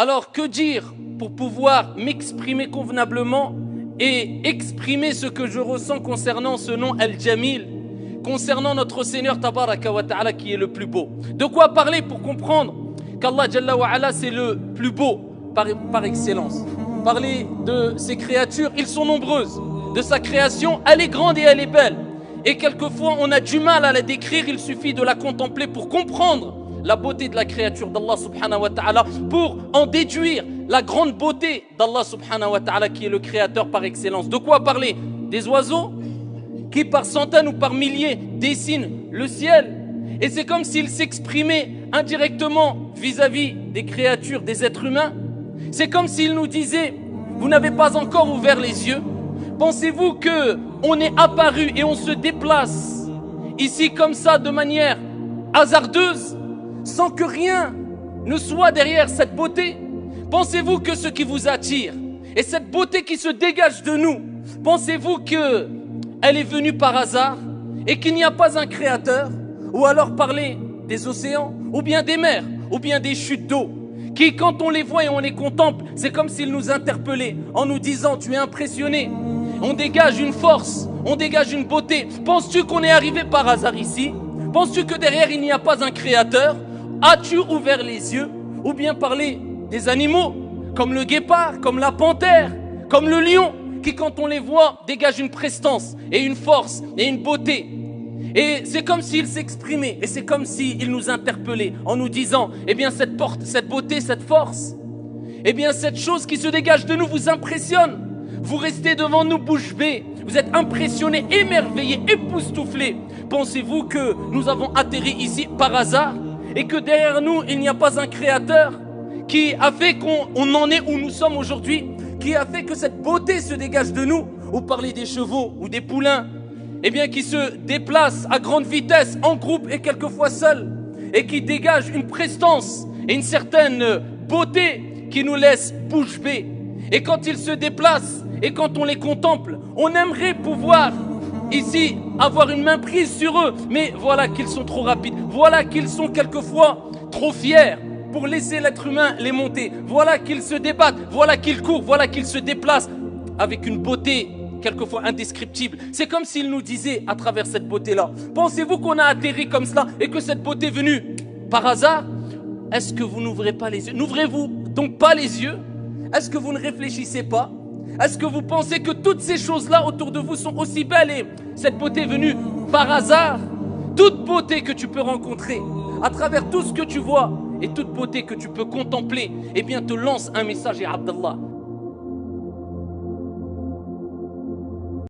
Alors que dire pour pouvoir m'exprimer convenablement et exprimer ce que je ressens concernant ce nom Al-Jamil, concernant notre Seigneur Tabaraka wa Ta'ala qui est le plus beau? De quoi parler pour comprendre qu'Allah Jalla wa Ala c'est le plus beau par excellence? Parler de ses créatures, ils sont nombreuses. De sa création, elle est grande et elle est belle. Et quelquefois on a du mal à la décrire, il suffit de la contempler pour comprendre la beauté de la créature d'Allah subhanahu wa ta'ala, pour en déduire la grande beauté d'Allah subhanahu wa ta'ala qui est le créateur par excellence. De quoi parler? Des oiseaux qui par centaines ou par milliers dessinent le ciel. Et c'est comme s'ils s'exprimaient indirectement vis-à-vis des créatures, des êtres humains. C'est comme s'ils nous disaient, vous n'avez pas encore ouvert les yeux. Pensez-vous qu'on est apparu et on se déplace ici comme ça de manière hasardeuse, sans que rien ne soit derrière cette beauté? Pensez-vous que ce qui vous attire et cette beauté qui se dégage de nous, pensez-vous qu'elle est venue par hasard et qu'il n'y a pas un créateur? Ou alors parler des océans, ou bien des mers, ou bien des chutes d'eau, qui quand on les voit et on les contemple, c'est comme s'ils nous interpellaient en nous disant tu es impressionné, on dégage une force, on dégage une beauté. Penses-tu qu'on est arrivé par hasard ici? Penses-tu que derrière il n'y a pas un créateur? As-tu ouvert les yeux? Ou bien parler des animaux, comme le guépard, comme la panthère, comme le lion, qui quand on les voit dégagent une prestance et une force et une beauté. Et c'est comme s'ils s'exprimaient, et c'est comme s'ils nous interpellaient en nous disant, eh bien cette beauté, cette force, eh bien cette chose qui se dégage de nous vous impressionne. Vous restez devant nous bouche bée, vous êtes impressionnés, émerveillés, époustouflés. Pensez-vous que nous avons atterri ici par hasard et que derrière nous il n'y a pas un créateur qui a fait qu'on en est où nous sommes aujourd'hui, qui a fait que cette beauté se dégage de nous? Ou parler des chevaux ou des poulains, eh bien qui se déplacent à grande vitesse, en groupe et quelquefois seuls, et qui dégagent une prestance et une certaine beauté qui nous laisse bouche bée. Et quand ils se déplacent et quand on les contemple, on aimerait pouvoir ici avoir une main prise sur eux, mais voilà qu'ils sont trop rapides, voilà qu'ils sont quelquefois trop fiers pour laisser l'être humain les monter, voilà qu'ils se débattent, voilà qu'ils courent, voilà qu'ils se déplacent avec une beauté quelquefois indescriptible. C'est comme s'il nous disait à travers cette beauté-là, pensez-vous qu'on a atterri comme cela et que cette beauté est venue par hasard? Est-ce que vous n'ouvrez pas les yeux? N'ouvrez-vous donc pas les yeux? Est-ce que vous ne réfléchissez pas? Est-ce que vous pensez que toutes ces choses-là autour de vous sont aussi belles et cette beauté est venue par hasard? Toute beauté que tu peux rencontrer, à travers tout ce que tu vois et toute beauté que tu peux contempler, eh bien te lance un message, et Abdallah.